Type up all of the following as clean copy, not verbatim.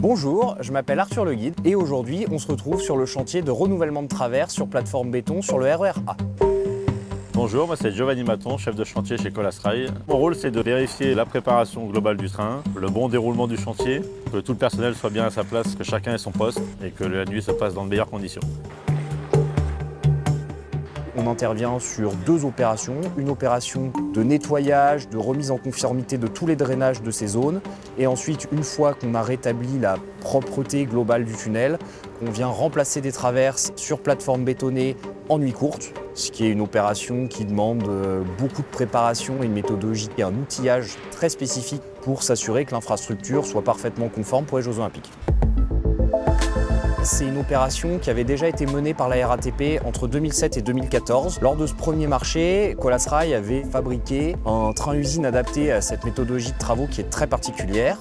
Bonjour, je m'appelle Arthur Le Guide et aujourd'hui on se retrouve sur le chantier de renouvellement de travers sur plateforme béton sur le RER A. Bonjour, moi c'est Giovanni Maton, chef de chantier chez Colas Rail. Mon rôle c'est de vérifier la préparation globale du train, le bon déroulement du chantier, que tout le personnel soit bien à sa place, que chacun ait son poste et que la nuit se passe dans de meilleures conditions. On intervient sur deux opérations, une opération de nettoyage, de remise en conformité de tous les drainages de ces zones et ensuite une fois qu'on a rétabli la propreté globale du tunnel, on vient remplacer des traverses sur plateforme bétonnée en nuit courte, ce qui est une opération qui demande beaucoup de préparation et une méthodologie et un outillage très spécifique pour s'assurer que l'infrastructure soit parfaitement conforme pour les Jeux Olympiques. C'est une opération qui avait déjà été menée par la RATP entre 2007 et 2014. Lors de ce premier marché, Colas Rail avait fabriqué un train-usine adapté à cette méthodologie de travaux qui est très particulière.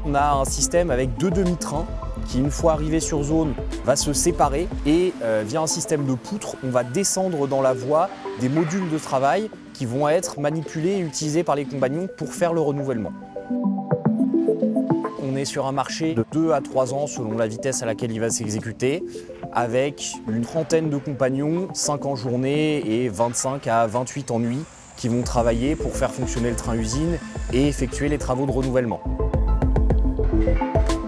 On a un système avec deux demi-trains qui, une fois arrivé sur zone, va se séparer et via un système de poutres, on va descendre dans la voie des modules de travail qui vont être manipulés et utilisés par les compagnons pour faire le renouvellement. On est sur un marché de 2 à 3 ans selon la vitesse à laquelle il va s'exécuter, avec une trentaine de compagnons, 5 en journée et 25 à 28 en nuit, qui vont travailler pour faire fonctionner le train-usine et effectuer les travaux de renouvellement.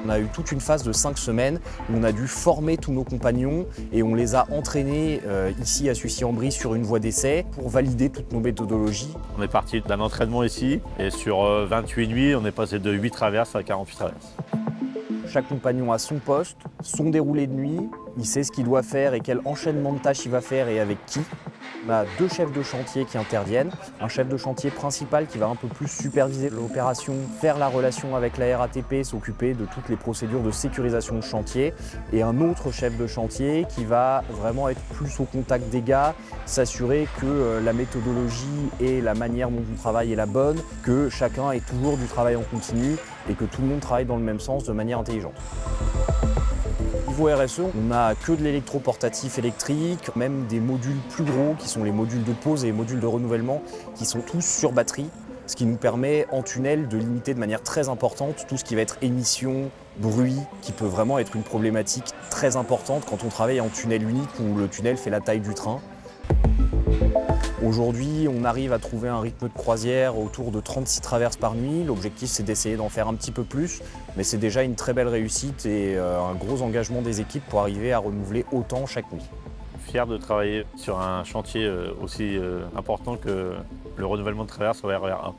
On a eu toute une phase de 5 semaines où on a dû former tous nos compagnons et on les a entraînés ici à Sucy-en-Brie sur une voie d'essai pour valider toutes nos méthodologies. On est parti d'un entraînement ici et sur 28 nuits, on est passé de 8 traverses à 48 traverses. Chaque compagnon a son poste, son déroulé de nuit, il sait ce qu'il doit faire et quel enchaînement de tâches il va faire et avec qui. On a deux chefs de chantier qui interviennent, un chef de chantier principal qui va un peu plus superviser l'opération, faire la relation avec la RATP, s'occuper de toutes les procédures de sécurisation de chantier, et un autre chef de chantier qui va vraiment être plus au contact des gars, s'assurer que la méthodologie et la manière dont on travaille est la bonne, que chacun ait toujours du travail en continu et que tout le monde travaille dans le même sens de manière intelligente. Niveau RSE, on n'a que de l'électroportatif électrique, même des modules plus gros qui sont les modules de pause et les modules de renouvellement qui sont tous sur batterie, ce qui nous permet en tunnel de limiter de manière très importante tout ce qui va être émissions, bruit, qui peut vraiment être une problématique très importante quand on travaille en tunnel unique où le tunnel fait la taille du train. Aujourd'hui, on arrive à trouver un rythme de croisière autour de 36 traverses par nuit. L'objectif, c'est d'essayer d'en faire un petit peu plus, mais c'est déjà une très belle réussite et un gros engagement des équipes pour arriver à renouveler autant chaque nuit. Fier de travailler sur un chantier aussi important que le renouvellement de traverses au RER A.